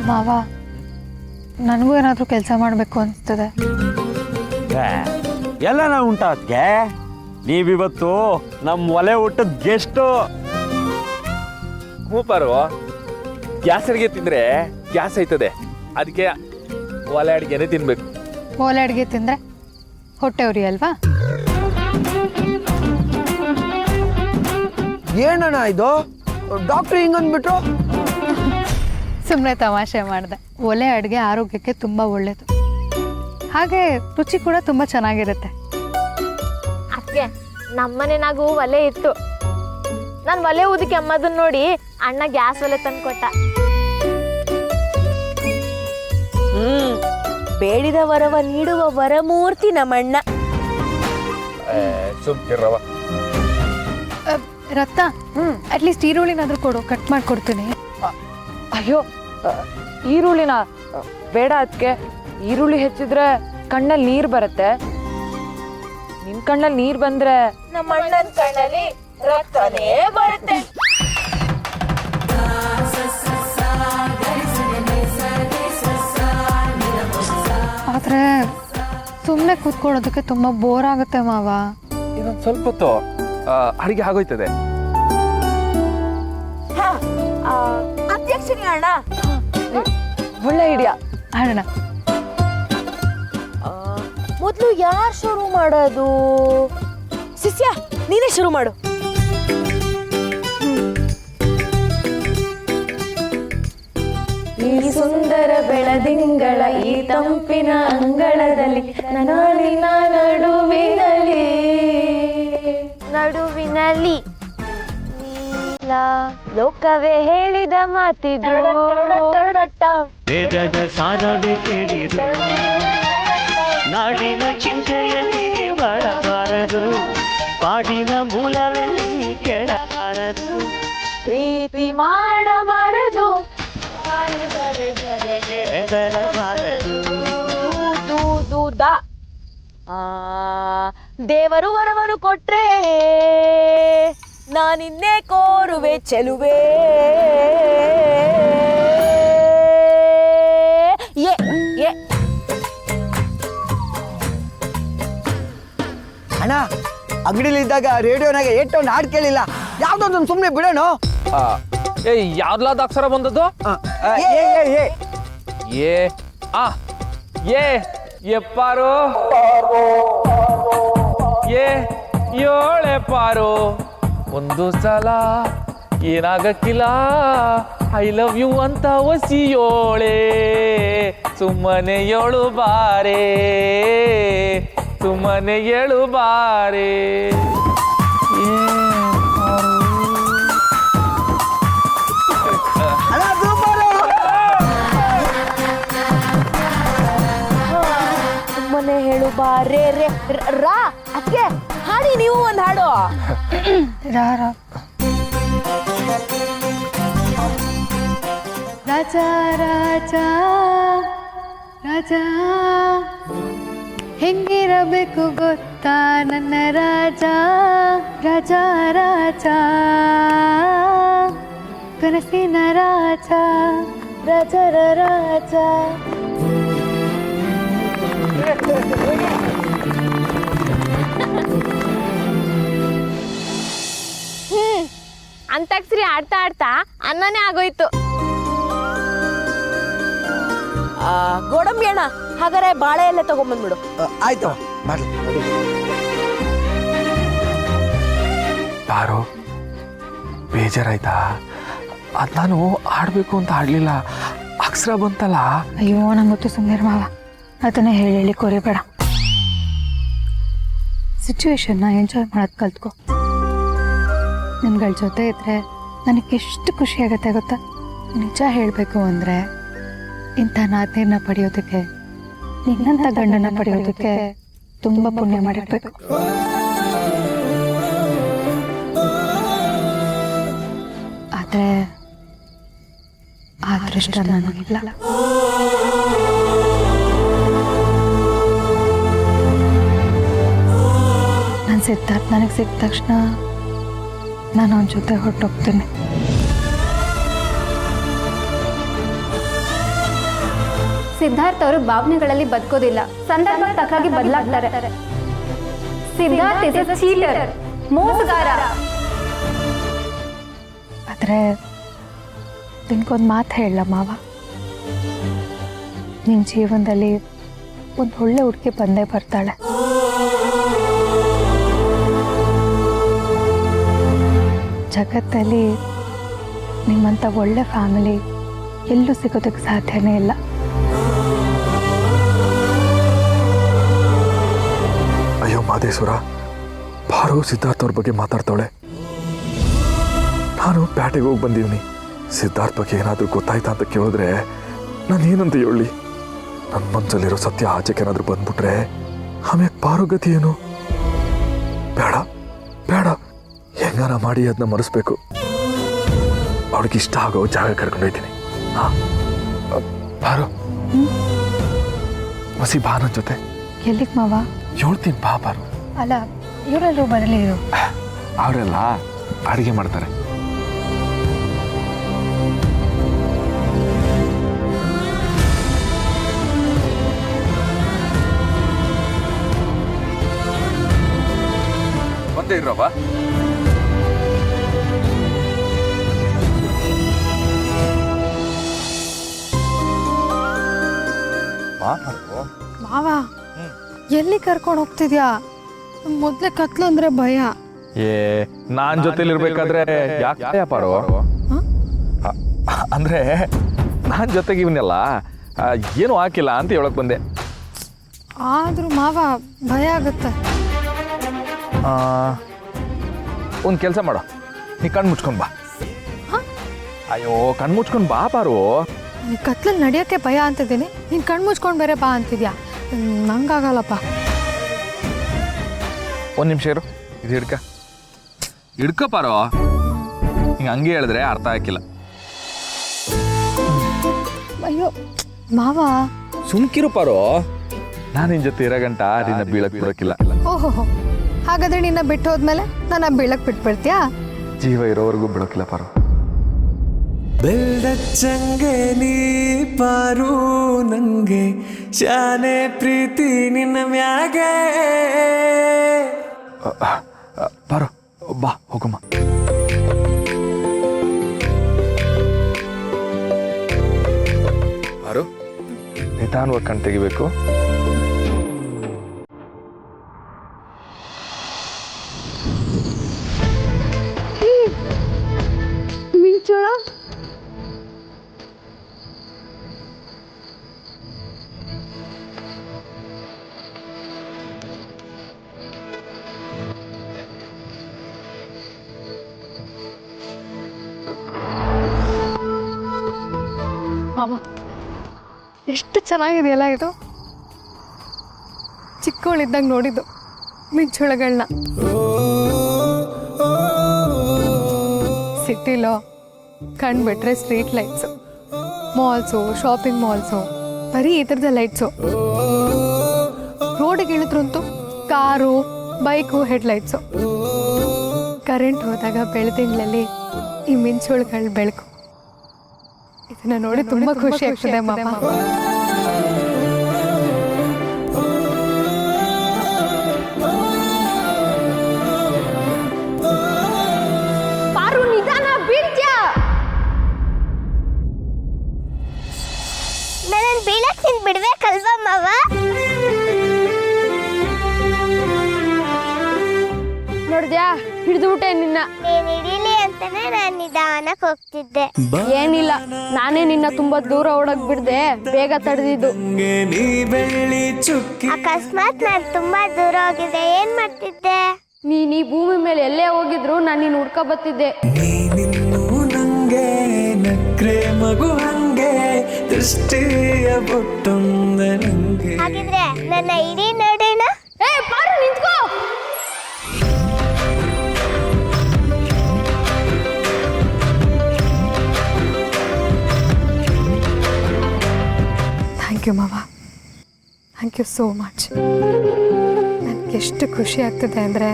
ಮಾವ ನನಗೂ ಏನಾದರೂ ಕೆಲಸ ಮಾಡಬೇಕು ಅನಿಸ್ತದೆ. ಎಲ್ಲ ಉಂಟಾ ಅದಕ್ಕೆ? ನೀವಿವತ್ತು ನಮ್ಮ ಒಲೆ ಊಟದ ಗೆಸ್ಟು. ಮೂಪಾರು ಗ್ಯಾಸ್ ಅಡಿಗೆ ತಿಂದರೆ ಗ್ಯಾಸ್ ಆಯ್ತದೆ, ಅದಕ್ಕೆ ಒಲೆ ಅಡಿಗೆನೇ ತಿನ್ಬೇಕು. ಒಲೆ ಅಡುಗೆ ತಿಂದರೆ ಹೊಟ್ಟೆ ಉರಿ ಅಲ್ವಾ? ಏನಣ್ಣ ಇದು? ಡಾಕ್ಟ್ರ್ ಹಿಂಗಂದ್ಬಿಟ್ರು. ಸುಮ್ಮನೆ ತಮಾಷೆ ಮಾಡಿದೆ. ಒಲೆ ಅಡುಗೆ ಆರೋಗ್ಯಕ್ಕೆ ತುಂಬ ಒಳ್ಳೆಯದು, ಹಾಗೆ ರುಚಿ ಕೂಡ ತುಂಬ ಚೆನ್ನಾಗಿರುತ್ತೆ. ಅದಕ್ಕೆ ನಮ್ಮನೆನಾಗೂ ಒಲೆ ಇತ್ತು. ನಾನು ಒಲೆ ಊದಕ್ಕೆ ಅಮ್ಮದನ್ನ ನೋಡಿ ಅಣ್ಣ ಗ್ಯಾಸ್ ಒಲೆ ತಂದ್ಕೊಟ್ಟ. ಬೇಡಿದ ವರವ ನೀಡುವ ವರಮೂರ್ತಿ ನಮ್ಮಣ್ಣ. ಸುಮ್ಕಿರವ. ರತ್ನ, ಅಟ್ಲೀಸ್ಟ್ ಈರುಳ್ಳಿನಾದ್ರೂ ಕೊಡು, ಕಟ್ ಮಾಡಿಕೊಡ್ತೀನಿ. ಅಯ್ಯೋ, ಈರುಳ್ಳಿನ ಬೇಡ. ಅದಕ್ಕೆ ಈರುಳ್ಳಿ ಹೆಚ್ಚಿದ್ರೆ ಕಣ್ಣಲ್ಲಿ ನೀರು ಬರುತ್ತೆ. ನಿನ್ ಕಣ್ಣಲ್ಲಿ ನೀರು ಬಂದ್ರೆ ನಮ್ಮ ಅಣ್ಣನ ಕಣ್ಣಲ್ಲಿ ರಕ್ತನೇ ಬರುತ್ತೆ. ಆದರೆ ಸುಮ್ಮನೆ ಕೂತ್ಕೊಳ್ಳೋದಕ್ಕೆ ತುಂಬ ಬೋರ್ ಆಗುತ್ತೆ ಮಾವ. ಇನ್ನೊಂದು ಸ್ವಲ್ಪ ಹೊತ್ತು ಅಡಿಗೆ ಆಗೋಯ್ತದೆ. ಅಧ್ಯಕ್ಷನೇ ಅಣ್ಣ. ಒಳ್ಳೆ ಐಡಿಯಾ. ಅಣ್ಣ ಮೊದಲು ಯಾರು ಶುರು ಮಾಡೋದು? ಶಿಷ್ಯ, ನೀನೇ ಶುರು ಮಾಡು. ಈ ಸುಂದರ ಬೆಳದಿಂಗಳ ಈ ತಂಪಿನ ಅಂಗಳದಲ್ಲಿ ನಡುವಿನಲ್ಲಿ ನಡುವಿನಲ್ಲಿ ನೀಲ ಲೋಕವೇ ಹೇಳಿದ ಮಾತಿದು. ವೇದದ ಸಾರವೇ ಕೇಳಿರು, ನಾಡಿನ ಚಿಂತೆಯಲ್ಲಿ ಬರಬಾರದು, ಪಾಡಿನ ಮೂಲವೆಲ್ಲಿ ಕೆಡಬಾರದು, ಪ್ರೀತಿ ಮಾಡಬಾರದು, ಹೆದರಬಾರದು. ದೇವರು ವರವನ್ನು ಕೊಟ್ರೆ ನಾನಿನ್ನೇ ಕೋರುವೆ ಚೆಲುವೆ. ಅಣ್ಣ, ಅಂಗಡಿಲಿದ್ದಾಗ ರೇಡಿಯೋನಾಗ ಒಂದು ಹಾಡು ಕೇಳಿಲ್ಲ, ಯಾವ್ದೊಂದು ಸುಮ್ಮನೆ ಬಿಡೋಣ. ಯಾವ್ದ್ಲಾದ ಅಕ್ಷರ ಬಂದದ್ದು? ಏ ಆ ಏ ಎಪ್ಪಾರು ಏ ಏಳೆ ಪಾರು. ಒಂದು ಸಲ ಏನಾಗಕ್ಕಿಲ್ಲ, ಐ ಲವ್ ಯು ಅಂತ ಒಸಿಯೋಳೆ, ಸುಮ್ಮನೆ ಏಳು ಬಾರೆ, ಸುಮ್ಮನೆ ಏಳು ಬಾರೆ. ಸುಮ್ಮನೆ ಹೇಳು ಬಾರೇ ರೇ ರಾ. ಅದಕ್ಕೆ ಹಾಡಿ ನೀವು ಒಂದು ಹಾಡು. ರಾರ ರಾಜ ರಾಜ ರಾಜ ಹೆಂಗಿರಬೇಕು ಗೊತ್ತಾ ನನ್ನ ರಾಜ, ರಾಜ ರಾಜ ಕನಸಿನ ರಾಜ, ರಾಜರ ರಾಜ. ಅಂತಾಕ್ಷರಿ ಆಡ್ತಾ ಆಡ್ತಾ ಅನ್ನನೇ ಆಗೋಯ್ತು. ಗೋಡಂಬಿ ಅಣ್ಣ, ಹಾಗಾದ್ರೆ ಬಾಳೆ ಎಲ್ಲ ತಗೊಂಬಂದ್ಬಿಡು. ಆಯ್ತು, ಮಾಡ್ಲಿ. ಯಾರು ಬೇಜಾರಾಯ್ತಾ? ಅದು ನಾನು ಆಡಬೇಕು ಅಂತ ಆಡಲಿಲ್ಲ, ಅಕ್ಷರ ಬಂತಲ್ಲ. ಅಯ್ಯೋ, ನಂಗೆ ಗೊತ್ತು, ಸುಮ್ಮನೆ ಮಾವ, ಅದನ್ನೇ ಹೇಳಿ ಕೊರಿಬೇಡ. ಸಿಚುವೇಶನ್ನ ಎಂಜಾಯ್ ಮಾಡೋದು ಕಲ್ತ್ಕೊ. ನಿಮ್ಗಳ ಜೊತೆ ಇದ್ರೆ ನನಗೆ ಎಷ್ಟು ಖುಷಿ ಆಗುತ್ತೆ ಗೊತ್ತಾ? ನಿಜ ಹೇಳಬೇಕು ಅಂದರೆ ಇಂಥ ನಾದ್ನೇರನ್ನ ಪಡೆಯೋದಕ್ಕೆ, ನಿನ್ನಂಥ ಗಂಡನ ಪಡೆಯೋದಕ್ಕೆ ತುಂಬ ಪುಣ್ಯ ಮಾಡಿರ್ಬೇಕು. ಆದರೆ ಆ ಅದೃಷ್ಟ ನನಗಿಲ್ಲ. ನನ್ನ ಸಿದ್ಧಾರ್ಥ ನನಗೆ ಸಿಕ್ಕ ತಕ್ಷಣ ನಾನು ಅವನ ಜೊತೆ ಹೊರಟೋಗ್ತೀನಿ. ಸಿದ್ಧಾರ್ಥ್ ಅವರು ಭಾವನೆಗಳಲ್ಲಿ ಬದುಕೋದಿಲ್ಲ, ಸಂದರ್ಭ ತಕ್ಕಾಗಿ ಬದಲಾಗ್ತಾರೆ. ಸಿದ್ಧಾರ್ಥ್ ಇಸ್ ಅ ಚೀಟರ್, ಮೋಸಗಾರ. ಆದರೆ ನಿನ್ಗೊಂದು ಮಾತು ಹೇಳಲ್ಲ ಮಾವ, ನಿನ್ನ ಜೀವನದಲ್ಲಿ ಒಂದು ಒಳ್ಳೆ ಹುಡುಗಿ ಬಂದೇ ಬರ್ತಾಳೆ. ಜಗತ್ತಲ್ಲಿ ನಿಮ್ಮಂಥ ಒಳ್ಳೆ ಫ್ಯಾಮಿಲಿ ಎಲ್ಲೂ ಸಿಗೋದಕ್ಕೆ ಸಾಧ್ಯನೇ ಇಲ್ಲ. ಅಯ್ಯೋ ಮಾದೇಶ್ವರ, ಪಾರು ಸಿದ್ಧಾರ್ಥ್ ಅವ್ರ ಬಗ್ಗೆ ಮಾತಾಡ್ತಾವಳೆ. ನಾನು ಪ್ಯಾಟೆಗೆ ಹೋಗಿ ಬಂದೀವ್ನಿ. ಸಿದ್ಧಾರ್ಥ್ ಬಗ್ಗೆ ಏನಾದರೂ ಗೊತ್ತಾಯ್ತಾ ಅಂತ ಕೇಳಿದ್ರೆ ನಾನು ಏನಂತ ಹೇಳಿ? ನನ್ನ ಮನಸ್ಸಲ್ಲಿರೋ ಸತ್ಯ ಆಚೆಗೆ ಏನಾದರೂ ಬಂದ್ಬಿಟ್ರೆ ಆಮೇಲೆ ಪಾರು ಗತಿ ಏನು? ಬೇಡ ಬೇಡ, ಹೆಂಗಾರ ಮಾಡಿ ಅದನ್ನ ಮರೆಸ್ಬೇಕು. ಅವಳಿಗೆ ಇಷ್ಟ ಆಗೋ ಜಾಗ ಕರ್ಕೊಂಡೋಯ್ತೀನಿ. ಹಾಂ ಪಾರು, ವಸಿ ಬಾ ನನ್ನ ಜೊತೆ. ಎಲ್ಲಿಗೆ ಮಾವ? ಹೇಳ್ತೀನಿ ಬಾ ಪಾರು. ಅಲ್ಲ, ಇವರೆಲ್ಲರೂ ಬರಲಿ. ಅವರೆಲ್ಲ ಅಡುಗೆ ಮಾಡ್ತಾರೆ. ಬಂದೇ ಇರೋವ. ಮಾವ, ಎಲ್ಲಿ ಕರ್ಕೊಂಡು ಹೋಗ್ತಿದ್ಯಾ? ಮೊದಲೇ ಕತ್ಲು ಅಂದ್ರೆ ಭಯ. ನಾನ್ ಜೊತೆಲಿರ್ಬೇಕಾದ್ರೆ ಯಾಕೆ ಪಾರು? ಅಂದ್ರೆ ನಾನ್ ಜೊತೆಗೆ ಇವನ್ನೆಲ್ಲ ಏನು ಹಾಕಿಲ್ಲ ಅಂತ ಹೇಳಕ್ ಬಂದೆ. ಆದ್ರೂ ಮಾವ ಭಯ ಆಗುತ್ತೆ. ಒಂದು ಕೆಲಸ ಮಾಡು, ನೀ ಕಣ್ಣು ಮುಚ್ಕೊಂಡು ಬಾ. ಅಯ್ಯೋ, ಕಣ್ಣು ಮುಚ್ಕೊಂಡು ಬಾ ಪಾರು. ನೀ ಕತ್ಲಲ್ಲಿ ನಡೆಯೋಕ್ಕೆ ಭಯ ಅಂತಿದ್ದೀನಿ, ನೀನು ಕಣ್ಣು ಮುಚ್ಕೊಂಡು ಬೇರೆ ಬಾ ಅಂತಿದ್ಯಾ? ನಂಗಾಗಲ್ಲಪ್ಪ. ಒಂದು ನಿಮಿಷ ಇರು, ಇದು ಹಿಡ್ಕ ಪಾರು. ಹಿಂಗೆ ಹಂಗೆ ಹೇಳಿದ್ರೆ ಅರ್ಥ ಆಗಿಲ್ಲ. ಅಯ್ಯೋ ಮಾವ, ಸುಮ್ಕಿರು ಪಾರು. ನಾನು ನಿನ್ನ ಜೊತೆ ಇರೋ ಗಂಟ ನಿನ್ನ ಬೀಳಕ್ ಬಿಡೋಕ್ಕಿಲ್ಲ. ಓಹೋ, ಹಾಗಾದ್ರೆ ನಿನ್ನ ಬಿಟ್ಟು ಹೋದ್ಮೇಲೆ ನನ್ನ ಬೀಳಕ್ ಬಿಟ್ಬಿಡ್ತೀಯಾ? ಜೀವ ಇರೋವರೆಗೂ ಬಿಡೋಕ್ಕಿಲ್ಲ ಪಾರು. ಬೆಲ್ದಚ್ಚಂಗೆ ನೀ ಪಾರು, ನಂಗೆ ಶಾನೆ ಪ್ರೀತಿ ನಿನ್ನ ಮ್ಯಾಗೆ. ಪಾರು ಬಾ ಹೋಗಮ್ಮ. ಪಾರು, ನಿಧಾನವಾಗಿ ಕಣ್ ತೆಗಿಬೇಕು. ಮಿಂಚೋಳ, ಮಾಮ ಎಷ್ಟು ಚೆನ್ನಾಗಿದೆಯಲ್ಲ ಇದು. ಚಿಕ್ಕವಳಿದ್ದಾಗ ನೋಡಿದ್ದು ಮಿಂಚುಳಗಳನ್ನ. ಸಿಟಿಲೋ ಕಂಡ್ಬಿಟ್ರೆ street lights, malls, shopping malls, ಬರೀ ಈ ಥರದ ಲೈಟ್ಸು. ರೋಡಿಗೆ ಇಳಿದ್ರಂತೂ ಕಾರು, ಬೈಕು, ಹೆಡ್ಲೈಟ್ಸು. ಕರೆಂಟ್ ಹೋದಾಗ ಬೆಳದಿಂಗಳಲ್ಲಿ ಈ ಮಿಂಚುಳಗಳ ಬೆಳಕು. ಇದನ್ನ ನೋಡಿ ತುಂಬಾ ಖುಷಿ ಆಗ್ತದೆ ಮಾಮ. ಪಾರು, ನಿಧಾನ, ಬೀಳ್ತ್ಯಾ? ನನ್ನ ಬೀಳಕ್ ನೀನ್ ಬಿಡ್ಬೇಕಲ್ವಾ ಮಾವ? ನೋಡಿದ್ಯಾ, ಹಿಡಿದುಬಿಟ್ಟೆ ನಿನ್ನ. ನೀನ್ ಹಿಡೀಲಿ ಅಂತಾನೆ ನಾನು ನಿಧಾನಕ್ಕೆ ಹೋಗ್ತಿದ್ದೆ. ಏನಿಲ್ಲ, ನಾನೇ ನಿನ್ನ ತುಂಬಾ ದೂರ ಓಡಕ್ ಬಿಡ್ದೆ, ಬೇಗ ತಡೆದಿದ್ದು. ಅಕಸ್ಮಾತ್ ನಾನು ತುಂಬಾ ದೂರ ಹೋಗಿದ್ದೆ ಏನ್ ಮಾಡ್ತಿದ್ದೆ? ನೀನ್ ಈ ಭೂಮಿ ಮೇಲೆ ಎಲ್ಲೇ ಹೋಗಿದ್ರು ನಾನು ನೀನ್ ಹುಡ್ಕ ಬತ್ತಿದ್ದೆ. ನಂಗೆ ನಕ್ರೆ ಮಗು ಹಂಗೆ ದೃಷ್ಟಿಯ ಬೊಟ್ಟೊಂದ ನಂಗೆ. ಹಾಗಿದ್ರೆ ನನ್ನ ಇಡೀ ನೋಡೋಣ. ಏ ಪಾರು, ನಿಂತ್ಕೋ. ಥ್ಯಾಂಕ್ ಯು ಮಾವ, ಥ್ಯಾಂಕ್ ಯು ಸೋ ಮಚ್. ನನಗೆ ಎಷ್ಟು ಖುಷಿ ಆಗ್ತಿದೆ ಅಂದರೆ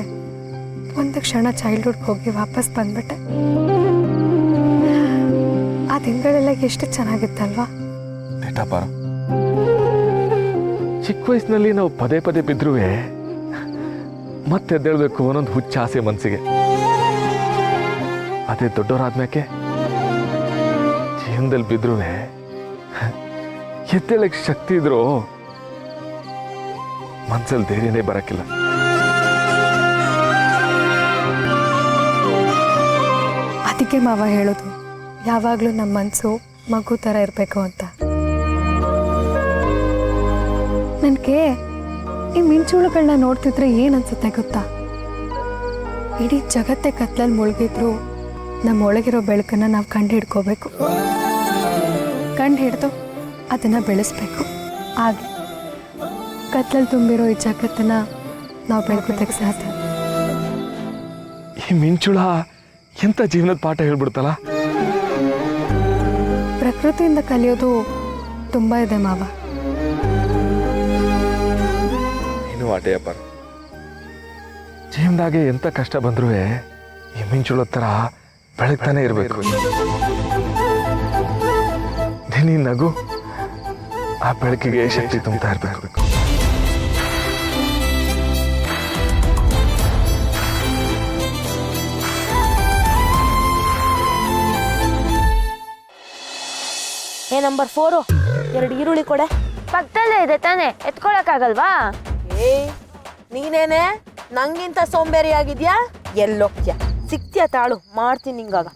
ಒಂದು ಕ್ಷಣ ಚೈಲ್ಡ್ಹುಡ್ಗೆ ಹೋಗಿ ವಾಪಸ್ ಬಂದ್ಬಿಟ್ಟೆ. ಆ ದಿನಗಳೆಲ್ಲ ಎಷ್ಟು ಚೆನ್ನಾಗಿತ್ತಲ್ವಾ? ಪಾರು, ಚಿಕ್ಕ ವಯಸ್ಸಿನಲ್ಲಿ ನಾವು ಪದೇ ಪದೇ ಬಿದ್ರೂ ಮತ್ತೆ ಎದ್ದೇಳ್ಬೇಕು ಅನ್ನೊಂದು ಹುಚ್ಚ ಆಸೆ ಮನಸ್ಸಿಗೆ. ಅದೇ ದೊಡ್ಡವರಾದ್ಮೇಲೆ ಜೀವನದಲ್ಲಿ ಬಿದ್ರೂ ಎದ್ದೇಳಕ್ಕೆ ಶಕ್ತಿ ಇದ್ರು ಮನ್ಸಲ್ಲಿ ಧೈರ್ಯನೇ ಬರಕ್ಕಿಲ್ಲ. ಅದಕ್ಕೆ ಮಾವ ಹೇಳೋದು ಯಾವಾಗಲೂ ನಮ್ಮ ಮನಸ್ಸು ಮಗು ಥರ ಇರಬೇಕು ಅಂತ. ನನಗೆ ಈ ಮಿಂಚುಳುಗಳನ್ನ ನೋಡ್ತಿದ್ರೆ ಏನು ಅನ್ಸುತ್ತೆ ಗೊತ್ತಾ? ಇಡೀ ಜಗತ್ತೇ ಕತ್ಲಲ್ಲಿ ಮುಳುಗಿದ್ರು ನಮ್ಮ ಒಳಗಿರೋ ಬೆಳಕನ್ನು ನಾವು ಕಂಡು ಹಿಡ್ಕೋಬೇಕು. ಕಂಡು ಹಿಡ್ದು ಅದನ್ನು ಬೆಳೆಸ್ಬೇಕು. ಹಾಗೆ ಕತ್ಲಲ್ಲಿ ತುಂಬಿರೋ ಈ ಜಗತ್ತನ್ನು ನಾವು ಬೆಳಕೋದಕ್ಕೆ ಸಾಧ್ಯ. ಈ ಮಿಂಚುಳ ಎಂತ ಜೀವನದ ಪಾಠ ಹೇಳ್ಬಿಡ್ತಲ್ಲ. ಪ್ರಕೃತಿಯಿಂದ ಕಲಿಯೋದು ತುಂಬ ಇದೆ ಮಾವ. ನೀನು ಆಟೆಯಪ್ಪ. ಜೀವನದಾಗೆ ಎಂತ ಕಷ್ಟ ಬಂದ್ರೂ ಈ ಮಿಂಚುಳ ಥರ ಬೆಳಗ್ತಾನೆ ಇರಬೇಕು. ನೀ ನಗು ಆ ಬೆಳಕಿಗೆ ಶಕ್ತಿ ತುಂಬ್ತಾ ಇರಬೇಕು. ನಂಬರ್ 4 2 ಈರುಳ್ಳಿ ಕೊಡೆ. ಪಕ್ಕದಲ್ಲೇ ಇದೆ ತಾನೇ, ಎತ್ಕೊಳಕ್ಕಾಗಲ್ವಾ? ನೀನೇನೆ ನಂಗಿಂತ ಸೋಂಬೇರಿ ಆಗಿದ್ಯಾ? ಎಲ್ಲೋಕ್ಯ ಸಿಕ್ತ್ಯಾ ತಾಳು, ಮಾಡ್ತೀನಿ ನಿಂಗಾಗ.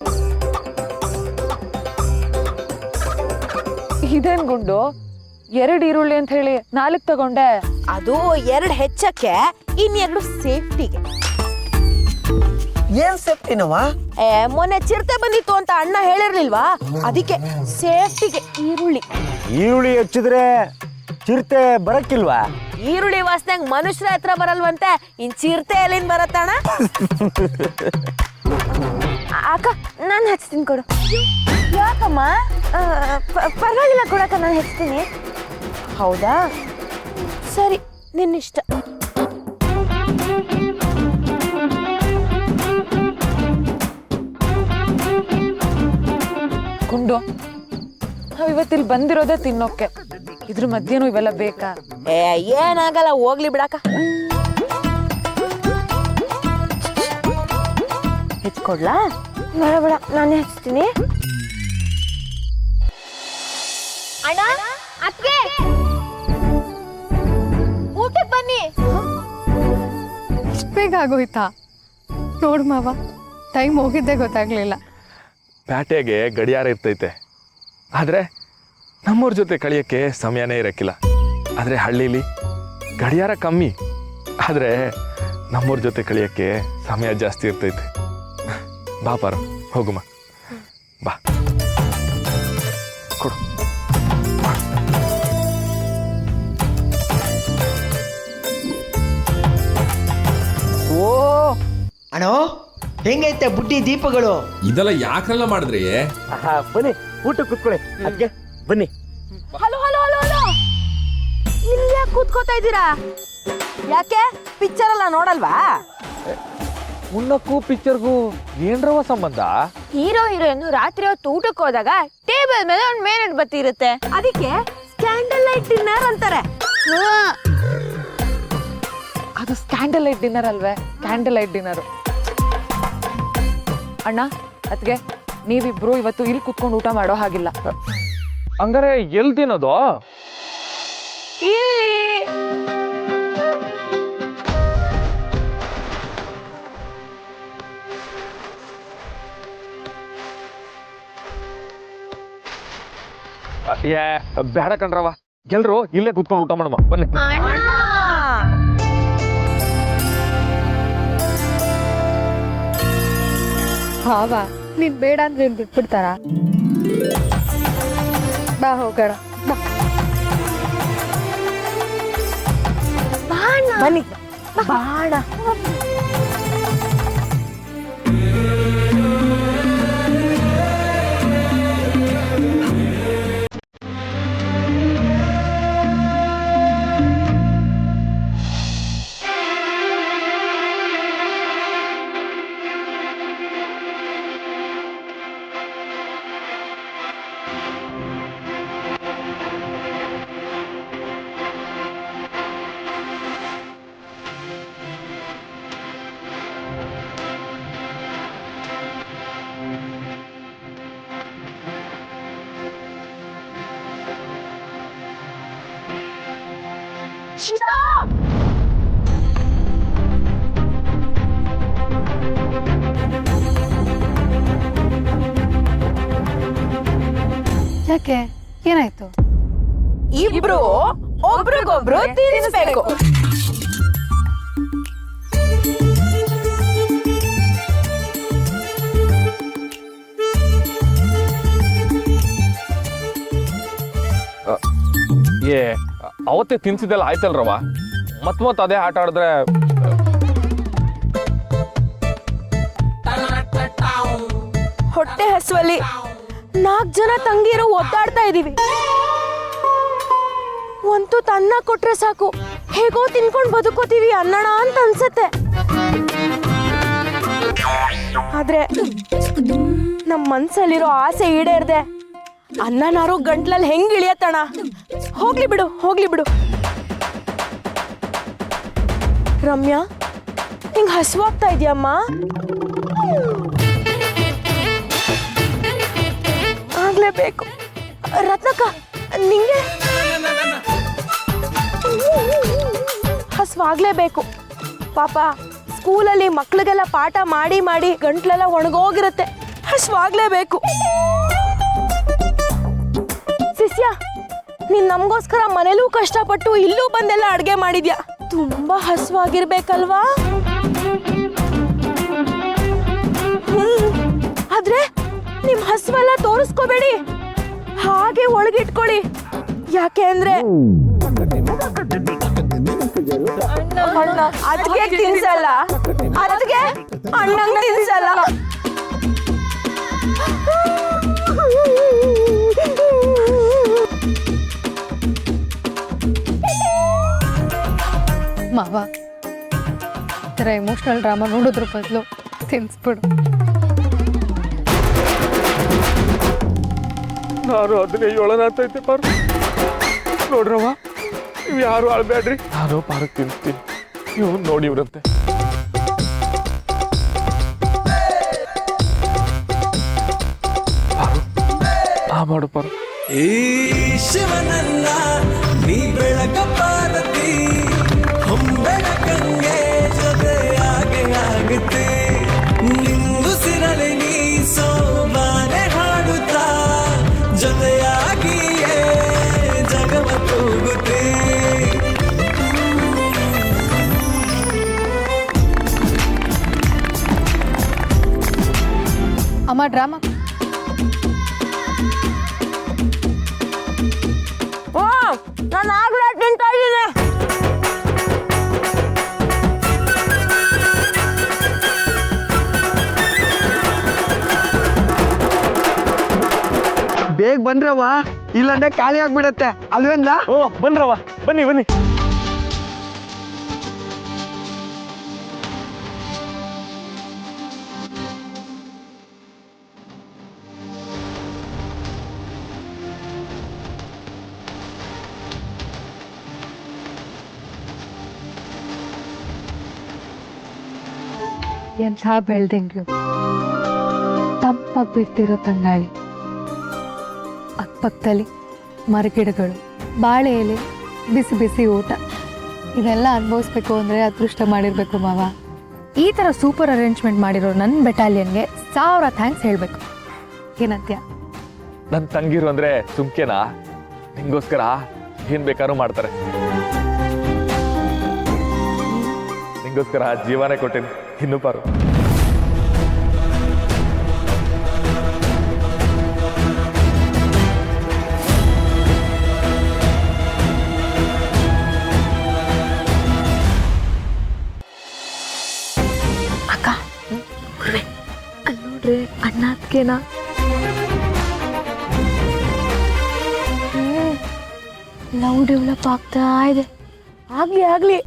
ಇದೇನ್ ಗುಂಡು 2 ಈರುಳ್ಳಿ ಅಂತ ಹೇಳಿ 4 ತಗೊಂಡೆ. ಅದು 2 ಹೆಚ್ಚಕ್ಕೆ, ಇನ್2 ಸೇಫ್ಟಿಗೆ. ಏನ್ ಸೇಫ್ಟಿನವಾ? ಮೊನ್ನೆ ಚಿರತೆ ಬಂದಿತ್ತು ಅಂತ ಅಣ್ಣ ಹೇಳಿರ್ಲಿಲ್ವಾ? ಅದಕ್ಕೆ ಸೇಫ್ಟಿಗೆ ಈರುಳ್ಳಿ. ಈರುಳ್ಳಿ ಹೆಚ್ಚಿದ್ರೆ ಚಿರತೆ ಬರಕ್ಕಿಲ್ವಾ? ಈರುಳ್ಳಿ ವಾಸನೆಗ್ ಮನುಷ್ಯರ ಹತ್ರ ಬರಲ್ವಂತೆ, ಇನ್ ಚಿರತೆ ಎಲ್ಲಿಂದ ಬರತ್ತಣ್ಣ? ಅಕ್ಕ ನಾನು ಹಚ್ತೀನಿ ಕೊಡು. ಯಾಕಮ್ಮ? ಪರವಾಗಿಲ್ಲ ಕೊಡಕ್ಕ, ನಾನು ಹಚ್ತೀನಿ. ಹೌದಾ, ಸರಿ, ನಿನ್ನಿಷ್ಟ. ಗುಂಡು ನಾವ್ ಇವತ್ತಿಲ್ಲಿ ಬಂದಿರೋದೇ ತಿನ್ನೋಕೆ, ಇದ್ರ ಮಧ್ಯೆನೂ ಇವೆಲ್ಲ ಬೇಕಾ? ಏನಾಗಲ್ಲ, ಹೋಗ್ಲಿ ಬಿಡಕ. ಹೆಚ್ಕೊಡ್ಲಾ? ಬೇಡ ಬೇಡ, ನಾನೇ ಹಚ್ತೀನಿ. ಅಣ್ಣ, ಅಕ್ಕೆ ಊಟಕ್ಕೆ ಬನ್ನಿ. ಇಷ್ಟು ಬೇಗ ಆಗೋಯ್ತಾ? ನೋಡು ಮಾವ, ಟೈಮ್ ಹೋಗಿದ್ದೇ ಗೊತ್ತಾಗ್ಲಿಲ್ಲ. ಪ್ಯಾಟೆಗೆ ಗಡಿಯಾರ ಇರ್ತೈತೆ, ಆದರೆ ನಮ್ಮವ್ರ ಜೊತೆ ಕಳಿಯೋಕ್ಕೆ ಸಮಯನೇ ಇರೋಕ್ಕಿಲ್ಲ. ಆದರೆ ಹಳ್ಳೀಲಿ ಗಡಿಯಾರ ಕಮ್ಮಿ, ಆದರೆ ನಮ್ಮವ್ರ ಜೊತೆ ಕಳಿಯೋಕ್ಕೆ ಸಮಯ ಜಾಸ್ತಿ ಇರ್ತೈತೆ. ಬಾ ಪಾರು, ಹೋಗುಮ್ಮ, ಬಾ ಕೊಡು. ಓ ಅಣ್ಣೋ, ಹೆಂಗೈತೆ ಬುಡ್ಡಿ ದೀಪಗಳು? ಇದೆಲ್ಲ ಯಾಕ್ರೆಲ್ಲ ಮಾಡಿದ್ರಿ? ಬನ್ನಿ ಊಟ ಕೂತ್ಕೊಳ್ಳಿ. ಅದಕ್ಕೆ ಬನ್ನಿ. ಹಲೋ ಹಲೋ ಹಲೋ ಹಲೋ, ಇಲ್ಲಿ ಯಾಕೆ ಕೂತ್ಕೋತಾ ಇದ್ದೀರಾ? ಯಾಕೆ ಪಿಕ್ಚರ್ ಎಲ್ಲ ನೋಡಲ್ವಾ? ಉಣ್ಣಕ್ಕೂ ಪಿಕ್ಚರ್ಗೂ ಏನ್ರವ ಸಂಬಂಧ? ಹೀರೋ ಹೀರೋಯಿನ್ ರಾತ್ರಿ ಹೊತ್ತು ಊಟಕ್ಕೆ ಹೋದಾಗ ಟೇಬಲ್ ಮೇಲೆ ಒಂದು ಮೇನಟ್ ಬತ್ತಿ ಇರುತ್ತೆ, ಅದಕ್ಕೆ ಕ್ಯಾಂಡಲ್ ಲೈಟ್ ಡಿನ್ನರ್ ಅಂತಾರೆ. ಅದು ಸ್ಕ್ಯಾಂಡಲ್ ಲೈಟ್ ಡಿನ್ನರ್ ಅಲ್ವೇ? Candle light dinner. ಅಣ್ಣ ಅದ್ಗೆ ನೀವಿಬ್ರು ಇವತ್ತು ಇಲ್ಲಿ ಕುತ್ಕೊಂಡು ಊಟ ಮಾಡೋ ಹಾಗಿಲ್ಲ. ಹಂಗಾರೆ ಎಲ್ ತಿನ್ನೋದು? ಬೇಡ ಕಣ್ರವ, ಎಲ್ರು ಇಲ್ಲೇ ಕುತ್ಕೊಂಡು ಊಟ ಮಾಡಮ್ಮ, ಬನ್ನಿ. ಹಾವ, ನೀನ್ ಬೇಡ ಅಂದ್ರೆ ಏನ್ ಬಿಟ್ಬಿಡ್ತಾರ? ಬಾ ಹೋಗೋಣ, ಬಾ. ಬನ್ನಿ, ಬಾಣ. ಯಾಕೆ ಏನಾಯ್ತು? ಇಬ್ರು ಒಬ್ರಿಗೊಬ್ರು ತಿನ್ನಿಸ್ಬೇಕು. ಅವತ್ತೇ ತಿನ್ಸಿದ್ದೆಲ್ಲ ಆಯ್ತಲ್ರವ, ಮತ್ ಅದೇ ಆಟ ಆಡಿದ್ರೆ ಹೊಟ್ಟೆ ಹಸುವಲ್ಲಿ 4 ಜನ ತಂಗಿಯರು ಒದ್ದಾಡ್ತಾ ಇದೀವಿ. ಒಂದು ಅನ್ನ ಕೊಟ್ರೆ ಸಾಕು, ಹೇಗೋ ತಿನ್ಕೊಂಡು ಬದುಕೋತೀವಿ ಅನ್ನೋಣ ಅಂತ ಅನ್ಸತ್ತೆ. ಆದ್ರೆ ನಮ್ ಮನ್ಸಲ್ಲಿರೋ ಆಸೆ ಈಡೇರ್ದೆ ಅನ್ನನಾರು ಗಂಟ್ಲಲ್ಲಿ ಹೆಂಗ್ ಇಳಿಯತ್ತಣ. ಹೋಗ್ಲಿ ಬಿಡು. ರಮ್ಯಾ, ಹಿಂಗ್ ಹಸುವಾಗ್ತಾ ಇದೆಯಮ್ಮ? ಆಗ್ಲೇಬೇಕು. ರತ್ನಕ್ಕ, ನಿಂಗೆ ಹಸುವಾಗ್ಲೇಬೇಕು. ಪಾಪ ಸ್ಕೂಲಲ್ಲಿ ಮಕ್ಳಿಗೆಲ್ಲ ಪಾಠ ಮಾಡಿ ಮಾಡಿ ಗಂಟ್ಲೆಲ್ಲ ಒಣಗೋಗಿರುತ್ತೆ. ಹಸುವಾಗ್ಲೇಬೇಕು. ಶಿಷ್ಯ, ನೀನ್ ನಮಗೋಸ್ಕರ ಮನೇಲೂ ಕಷ್ಟಪಟ್ಟು ಇಲ್ಲೂ ಬಂದೆಲ್ಲ ಅಡ್ಗೆ ಮಾಡಿದ್ಯಾ. ತುಂಬಾ ಹಸುವಾಗಿರ್ಬೇಕಲ್ವಾ? ಆದ್ರೆ ನಿಮ್ ಹಸುವೆಲ್ಲ ತೋರಿಸ್ಕೋಬೇಡಿ, ಹಾಗೆ ಒಳಗಿಟ್ಕೊಳ್ಳಿ. ಯಾಕೆ ಅಂದ್ರೆ ಅಣ್ಣ ಅದಕ್ಕೆ ತಿನ್ಸಲ್ಲ, ಅದಕ್ಕೆ ಅಣ್ಣಂಗ್ ತಿನ್ಸಲ್ಲ. ಮಾವ, ಈ ಥರ ಎಮೋಷ್ನಲ್ ಡ್ರಾಮಾ ನೋಡೋದ್ರ ಬದಲು ತಿನ್ಸ್ಬಿಡು. ನಾನು ಅದನ್ನೇ ಹೇಳೋಣಂತೈತೆ ಪಾರು. ನೋಡ್ರವ, ನೀವು ಯಾರು ಅಳ್ಬೇಡ್ರಿ, ನಾನು ಪಾರಕ್ ತಿನ್ಸ್ತೀನಿ, ನೀವು ನೋಡಿವ್ರಂತೆ. ಮಾಡು ಪಾರು. ಈ ಶಿವನನ್ನ ನೀ ಬೆಳಕ ಪಾರ್ವತಿ, ಹೊಂಬೆಳಕಂಗೆ ಜೊತೆಯಾಗೆ ಆಗುತ್ತೆ. ನಿಂಗುಸಿರಲಿ ನೀ ಸೋಮಾನೆ ಹಾಡುತ್ತಾ, ಜೊತೆಯಾಗಿಯೇ ಜಗವ ತೂಗುತ್ತೆ. ಅಮ್ಮ ಡ್ರಾಮಾ ನಾನು ಆಗ್ಲೇ ತಿಂತಾ ಇದ್ದೀನಿ. ಬೇಗ ಬಂದ್ರವ, ಇಲ್ಲಾಂದ್ರೆ ಖಾಲಿ ಆಗ್ಬಿಡತ್ತೆ ಅಲ್ವೇನ್ಲ? ಓ ಬನ್ರವ, ಬನ್ನಿ. ಎಂಥ ಬೆಳ್ದಂಗ್ಳು, ತಂಪಾಗಿ ಬಿಡ್ತಿರೋ ತಂಗಾಳಿ, ಅಕ್ಕಪಕ್ಕದಲ್ಲಿ ಮರಗಿಡಗಳು, ಬಾಳೆ ಎಲೆ, ಬಿಸಿ ಬಿಸಿ ಊಟ, ಇದೆಲ್ಲ ಅನುಭವಿಸ್ಬೇಕು ಅಂದರೆ ಅದೃಷ್ಟ ಮಾಡಿರಬೇಕು ಮಾವ. ಈ ಥರ ಸೂಪರ್ ಅರೇಂಜ್ಮೆಂಟ್ ಮಾಡಿರೋ ನನ್ನ ಬೆಟಾಲಿಯನ್ಗೆ 1000 ಥ್ಯಾಂಕ್ಸ್ ಹೇಳಬೇಕು. ಏನಂತ್ಯ? ನನ್ನ ತಂಗಿರು ಅಂದ್ರೆ ಸುಮ್ಕೆನಾ? ನಿಂಗೋಸ್ಕರ ಏನ್ ಬೇಕಾದ್ರೂ ಮಾಡ್ತಾರೆ. ನಿಂಗೋಸ್ಕರ ಜೀವನೇ ಕೊಟ್ಟೇನಿ. ಇನ್ನು ಪಾರು, ಅಕ್ಕ ಅಲ್ಲಿ ನೋಡ್ರಿ, ಅಣ್ಣ ಅದಕ್ಕೇನಾ ಲವ್ ಡೆವಲಪ್ ಆಗ್ತಾ ಇದೆ. ಆಗ್ಲಿ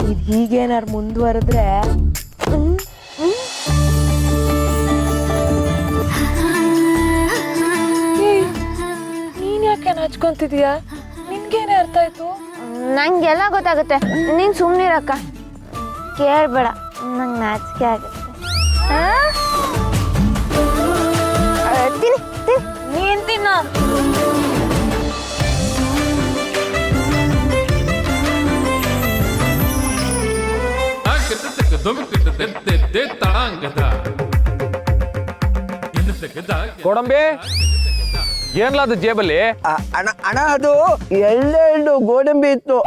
ಇದು ಹೀಗೇನಾರು ಮುಂದುವರೆದ್ರೆ ನೀನ್ ಯಾಕೆ ಹಚ್ಕೊಂತಿದೀಯಾ? ನಿನ್ಗೇನೆ ಅರ್ಥ ಆಯ್ತು? ನಂಗೆಲ್ಲ ಗೊತ್ತಾಗುತ್ತೆ, ನೀನ್ ಸುಮ್ಮನಿರಕ್ಕ, ಕೇಳ್ಬೇಡ, ನಂಗೆ ನಾಚಿಕೆ ಆಗುತ್ತೆ. ನೀನ್ ತಿನ್ನ ಅವನ್ನ. ಗೋಡಂಬಿ ಏನ್ಲ ಅದು ಜೇಬಲ್ಲಿ? ಅಣ್ಣ ಅಣ್ಣ ಅದು ಎಳ್ಳೆಳ್ಳು ಗೋಡಂಬಿ ಇತ್ತು,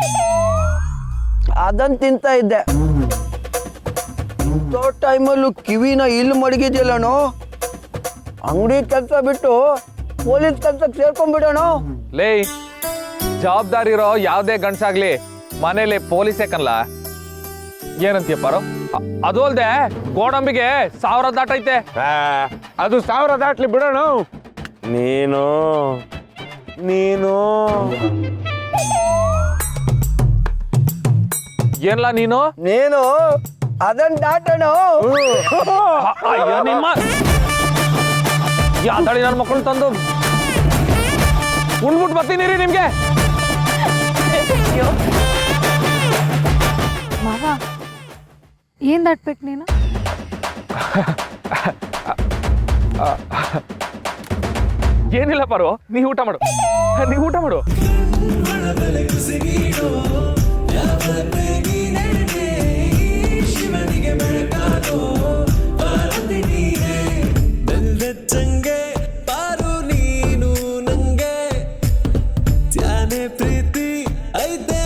ಅದನ್ನ ತಿಂತಾ ಇದ್ದೆ. ಇಂಥ ಟೈಮಲ್ಲೂ ಕಿವಿನ ಇಲ್ಲಿ ಮಡಗಿದ್ಯಲ್ಲಣ್ಣ. ಅಂಗಡಿ ಕೆಲಸ ಬಿಟ್ಟು ಪೊಲೀಸ್ ಕೆಲ್ಸಕ್ಕೆ ಸೇರ್ಕೊಂಡ್ಬಿಡೋಣ. ಲೇ, ಜವಾಬ್ದಾರಿ ಇರೋ ಯಾವ್ದೇ ಗಂಡ್ಸಾಗ್ಲಿ ಮನೇಲಿ ಪೊಲೀಸ್ ಯಾಕನ್ಲ? ಏನಂತೀಯಪ್ಪಾರೋ? ಅದು ಅಲ್ದೆ ಗೋಡಂಬಿಗೆ 1000 ದಾಟೈತೆ. ಅದು 1000 ದಾಟ್ಲಿ ಬಿಡೋಣ. ನೀನು ಏನ್ಲ ನೀನು? ನೀನು ಅದನ್ನ ದಾಟಣ. ಅಯ್ಯೋ ನಿಮ್ಮ ಯಾತಳಿ ನನ್ನ ಮಕ್ಕಳು ತಂದು ಉಣ್ಬಿಟ್ಟು ಬರ್ತೀನಿ ರೀ ನಿಮ್ಗೆ. ಮಾವ ಏನ್ ದಾಟ್ಬೇಕು ನೀನು? ಏನಿಲ್ಲ ಪಾರು, ನೀ ಊಟ ಮಾಡು. ಶಿವನಿಗೆ ಬೆಳಕಾದೋ ಭಾರತಿ ನೀನೇ, ಬೆಲ್ಲೆಚ್ಚಂಗೆ ಪಾರು ನೀನು ನಂಗೆ, ತ್ಯಾನೆ ಪ್ರೀತಿ ಐತೆ